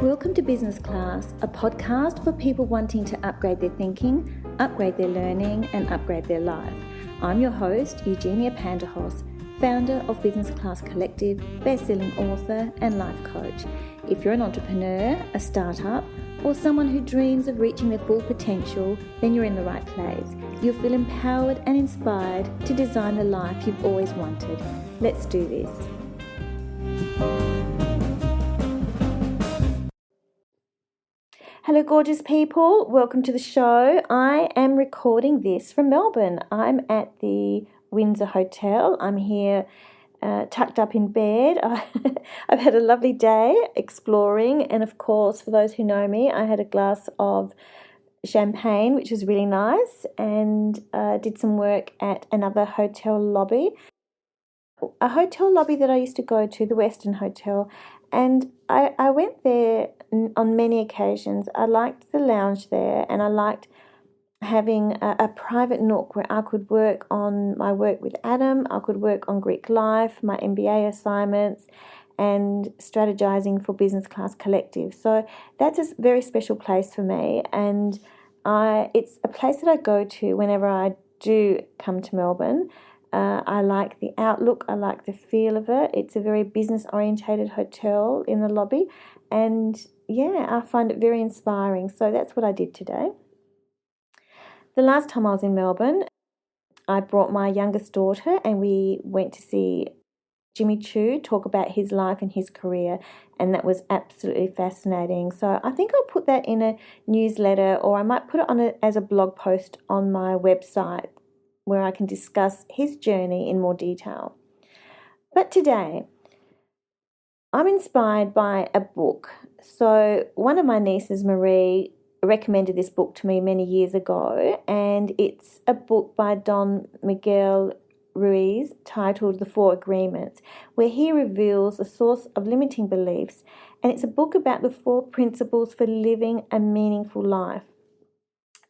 Welcome to Business Class, a podcast for people wanting to upgrade their thinking, upgrade their learning, and upgrade their life. I'm your host, Eugenia Panderhos, founder of Business Class Collective, best-selling author, and life coach. If you're an entrepreneur, a startup, or someone who dreams of reaching their full potential, then you're in the right place. You'll feel empowered and inspired to design the life you've always wanted. Let's do this. Hello, gorgeous people. Welcome to the show. I am recording this from Melbourne. I'm at the Windsor Hotel. I'm here tucked up in bed. I've had a lovely day exploring, and of course, for those who know me, I had a glass of champagne, which was really nice, and did some work at another hotel lobby. A hotel lobby that I used to go to, the Western Hotel, and I went there on many occasions. I liked the lounge there, and I liked having a private nook where I could work on my work with Adam, I could work on Greek life, my MBA assignments, and strategizing for Business Class Collective. So that's a very special place for me, and it's a place that I go to whenever I do come to Melbourne. I like the outlook, I like the feel of it. It's a very business-orientated hotel in the lobby, and yeah, I find it very inspiring. So that's what I did today. The last time I was in Melbourne, I brought my youngest daughter and we went to see Jimmy Choo talk about his life and his career, and that was absolutely fascinating. So I think I'll put that in a newsletter, or I might put it as a blog post on my website where I can discuss his journey in more detail. But today, I'm inspired by a book. So one of my nieces, Marie, recommended this book to me many years ago, and it's a book by Don Miguel Ruiz titled The 4 Agreements, where he reveals the source of limiting beliefs, and it's a book about the 4 principles for living a meaningful life.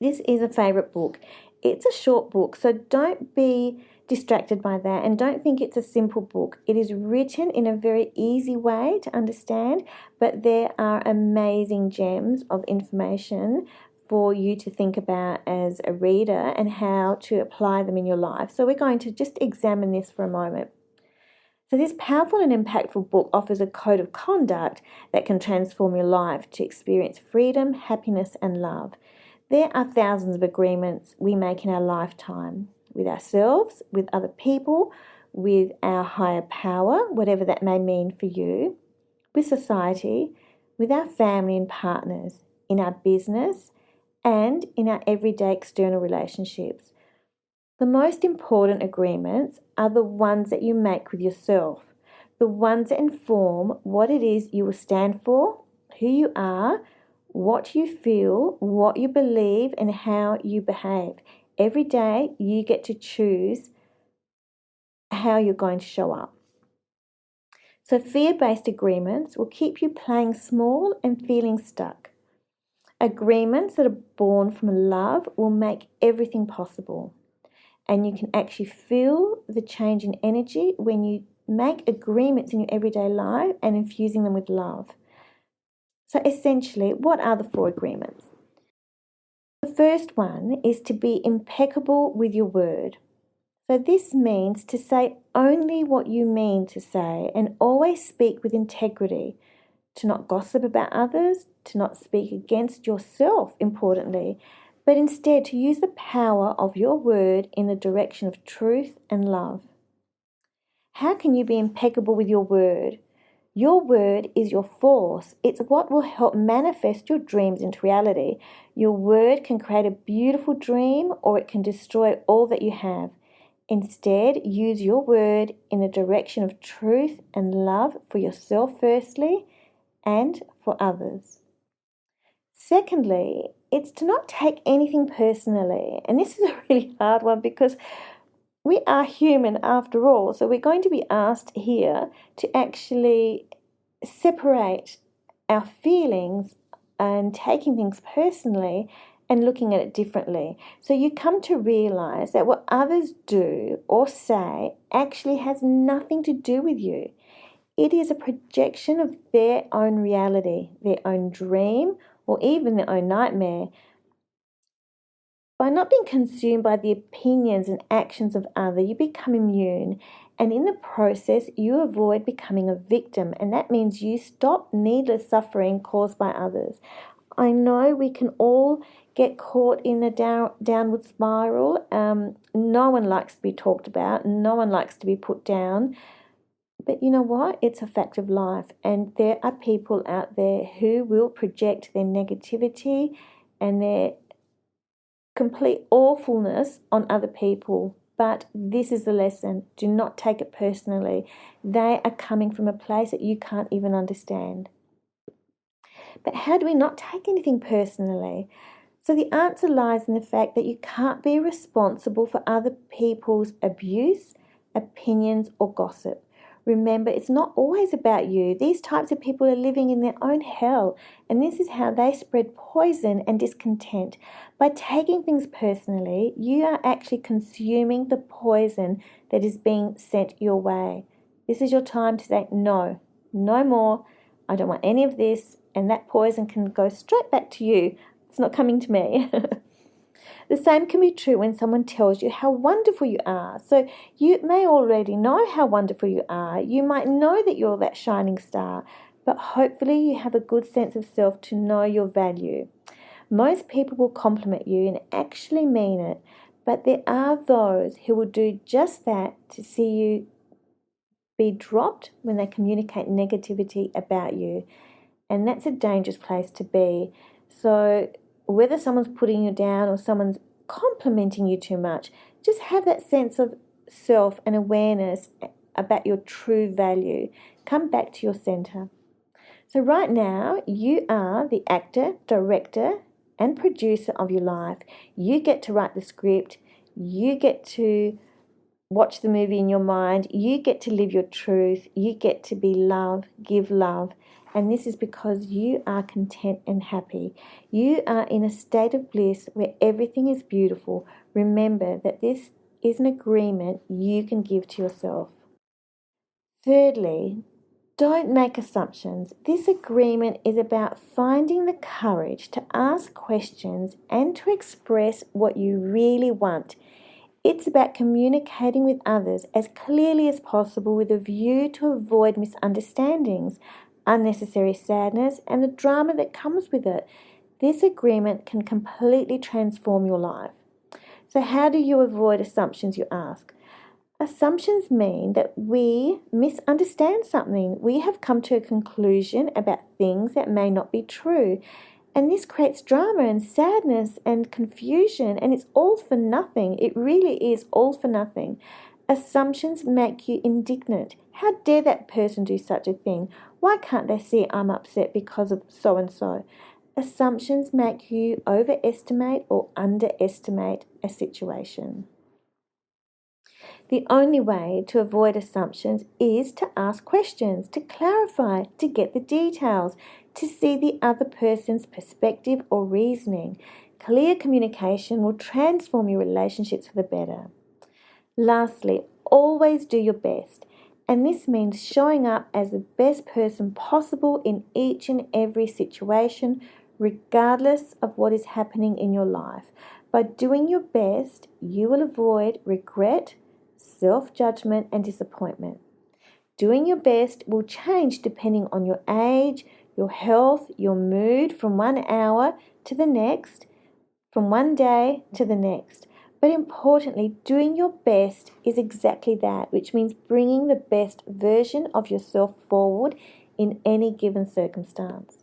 This is a favourite book. It's a short book, so don't be distracted by that, and don't think it's a simple book. It is written in a very easy way to understand, but there are amazing gems of information for you to think about as a reader and how to apply them in your life. So we're going to just examine this for a moment. So this powerful and impactful book offers a code of conduct that can transform your life to experience freedom, happiness, and love. There are thousands of agreements we make in our lifetime with ourselves, with other people, with our higher power, whatever that may mean for you, with society, with our family and partners, in our business, and in our everyday external relationships. The most important agreements are the ones that you make with yourself, the ones that inform what it is you will stand for, who you are, what you feel, what you believe, and how you behave. Every day you get to choose how you're going to show up. So fear-based agreements will keep you playing small and feeling stuck. Agreements that are born from love will make everything possible. And you can actually feel the change in energy when you make agreements in your everyday life and infusing them with love. So essentially, what are the 4 agreements? The first one is to be impeccable with your word. So this means to say only what you mean to say and always speak with integrity, to not gossip about others, to not speak against yourself, importantly, but instead to use the power of your word in the direction of truth and love. How can you be impeccable with your word? Your word is your force. It's what will help manifest your dreams into reality. Your word can create a beautiful dream, or it can destroy all that you have. Instead, use your word in the direction of truth and love for yourself firstly, and for others. Secondly, it's to not take anything personally. And this is a really hard one because we are human after all. So we're going to be asked here to actually separate our feelings and taking things personally and looking at it differently. So you come to realize that what others do or say actually has nothing to do with you. It is a projection of their own reality, their own dream, or even their own nightmare. By not being consumed by the opinions and actions of others, you become immune, and in the process, you avoid becoming a victim, and that means you stop needless suffering caused by others. I know we can all get caught in a downward spiral. No one likes to be talked about, no one likes to be put down. But you know what? It's a fact of life, and there are people out there who will project their negativity and their complete awfulness on other people. But this is the lesson. Do not take it personally. They are coming from a place that you can't even understand. But how do we not take anything personally? So the answer lies in the fact that you can't be responsible for other people's abuse, opinions, or gossip. Remember, it's not always about you. These types of people are living in their own hell, and this is how they spread poison and discontent. By taking things personally, you are actually consuming the poison that is being sent your way. This is your time to say, no, no more. I don't want any of this, and that poison can go straight back to you. It's not coming to me. The same can be true when someone tells you how wonderful you are. So you may already know how wonderful you are. You might know that you're that shining star, but hopefully you have a good sense of self to know your value. Most people will compliment you and actually mean it, but there are those who will do just that to see you be dropped when they communicate negativity about you. And that's a dangerous place to be. So whether someone's putting you down or someone's complimenting you too much, just have that sense of self and awareness about your true value. Come back to your center. So right now, you are the actor, director, and producer of your life. You get to write the script. You get to watch the movie in your mind. You get to live your truth. You get to be love, give love. And this is because you are content and happy. You are in a state of bliss where everything is beautiful. Remember that this is an agreement you can give to yourself. Thirdly, don't make assumptions. This agreement is about finding the courage to ask questions and to express what you really want. It's about communicating with others as clearly as possible with a view to avoid misunderstandings, unnecessary sadness, and the drama that comes with it. This agreement can completely transform your life. So how do you avoid assumptions, you ask? Assumptions mean that we misunderstand something. We have come to a conclusion about things that may not be true. And this creates drama and sadness and confusion, and it's all for nothing. It really is all for nothing. Assumptions make you indignant. How dare that person do such a thing? Why can't they see I'm upset because of so-and-so? Assumptions make you overestimate or underestimate a situation. The only way to avoid assumptions is to ask questions, to clarify, to get the details, to see the other person's perspective or reasoning. Clear communication will transform your relationships for the better. Lastly, always do your best. And this means showing up as the best person possible in each and every situation, regardless of what is happening in your life. By doing your best, you will avoid regret, self-judgment, and disappointment. Doing your best will change depending on your age, your health, your mood from 1 hour to the next, from one day to the next. But importantly, doing your best is exactly that, which means bringing the best version of yourself forward in any given circumstance.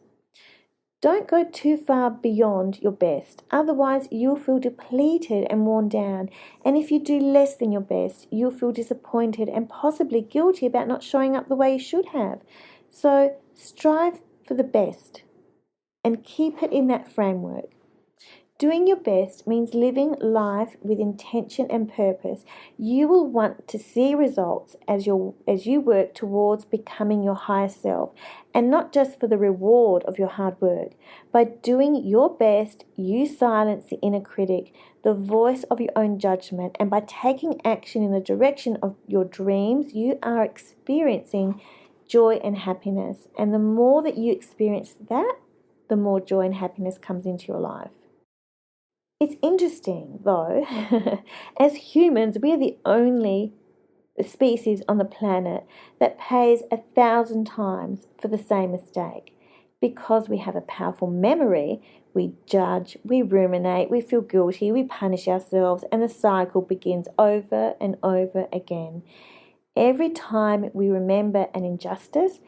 Don't go too far beyond your best, otherwise you'll feel depleted and worn down. And if you do less than your best, you'll feel disappointed and possibly guilty about not showing up the way you should have. So strive for the best and keep it in that framework. Doing your best means living life with intention and purpose. You will want to see results as you work towards becoming your higher self, and not just for the reward of your hard work. By doing your best, you silence the inner critic, the voice of your own judgment, and by taking action in the direction of your dreams, you are experiencing joy and happiness. And the more that you experience that, the more joy and happiness comes into your life. It's interesting, though, as humans, we are the only species on the planet that pays 1,000 times for the same mistake. Because we have a powerful memory, we judge, we ruminate, we feel guilty, we punish ourselves, and the cycle begins over and over again. Every time we remember an injustice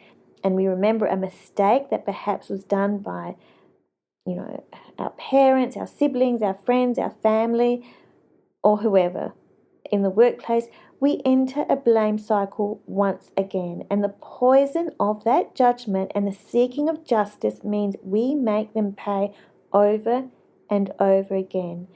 and we remember a mistake that perhaps was done by, our parents, our siblings, our friends, our family, or whoever in the workplace, we enter a blame cycle once again. And the poison of that judgment and the seeking of justice means we make them pay over and over again.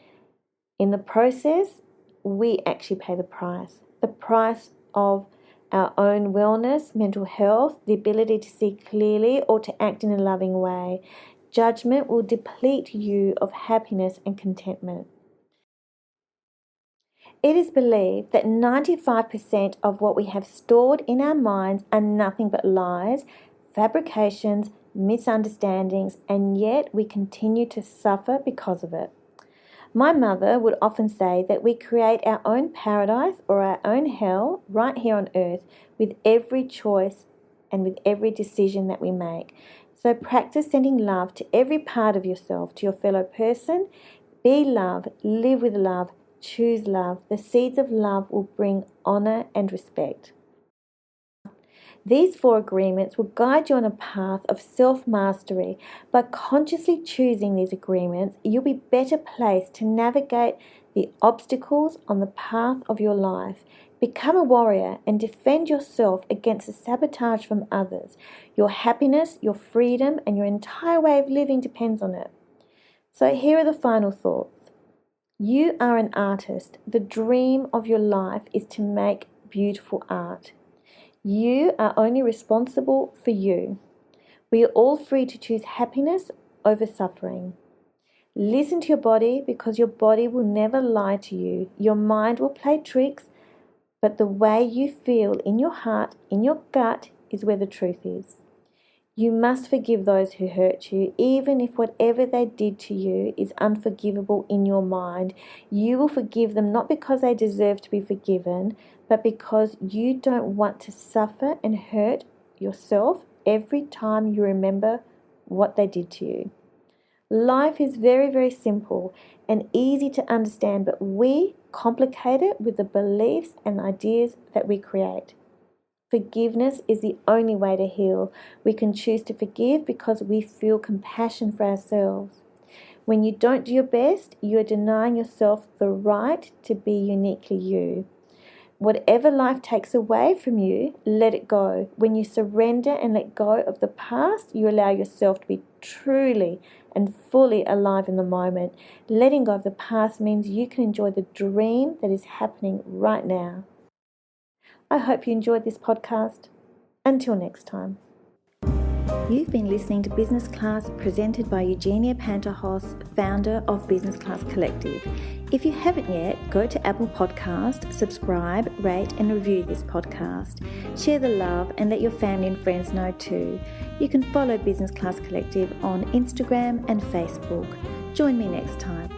In the process, we actually pay the price of our own wellness, mental health, the ability to see clearly or to act in a loving way. Judgment will deplete you of happiness and contentment. It is believed that 95% of what we have stored in our minds are nothing but lies, fabrications, misunderstandings, and yet we continue to suffer because of it. My mother would often say that we create our own paradise or our own hell right here on earth with every choice and with every decision that we make. So practice sending love to every part of yourself, to your fellow person. Be love, live with love, choose love. The seeds of love will bring honor and respect. These 4 agreements will guide you on a path of self-mastery. By consciously choosing these agreements, you'll be better placed to navigate the obstacles on the path of your life. Become a warrior and defend yourself against the sabotage from others. Your happiness, your freedom, and your entire way of living depends on it. So here are the final thoughts. You are an artist. The dream of your life is to make beautiful art. You are only responsible for you. We are all free to choose happiness over suffering. Listen to your body because your body will never lie to you. Your mind will play tricks, but the way you feel in your heart, in your gut, is where the truth is. You must forgive those who hurt you, even if whatever they did to you is unforgivable in your mind. You will forgive them not because they deserve to be forgiven, but because you don't want to suffer and hurt yourself every time you remember what they did to you. Life is very, very simple and easy to understand, but we complicate it with the beliefs and ideas that we create. Forgiveness is the only way to heal. We can choose to forgive because we feel compassion for ourselves. When you don't do your best, you are denying yourself the right to be uniquely you. Whatever life takes away from you, let it go. When you surrender and let go of the past, you allow yourself to be truly and fully alive in the moment. Letting go of the past means you can enjoy the dream that is happening right now. I hope you enjoyed this podcast. Until next time. You've been listening to Business Class presented by Eugenia Panterhos, founder of Business Class Collective. If you haven't yet, go to Apple Podcast, subscribe, rate and review this podcast. Share the love and let your family and friends know too. You can follow Business Class Collective on Instagram and Facebook. Join me next time.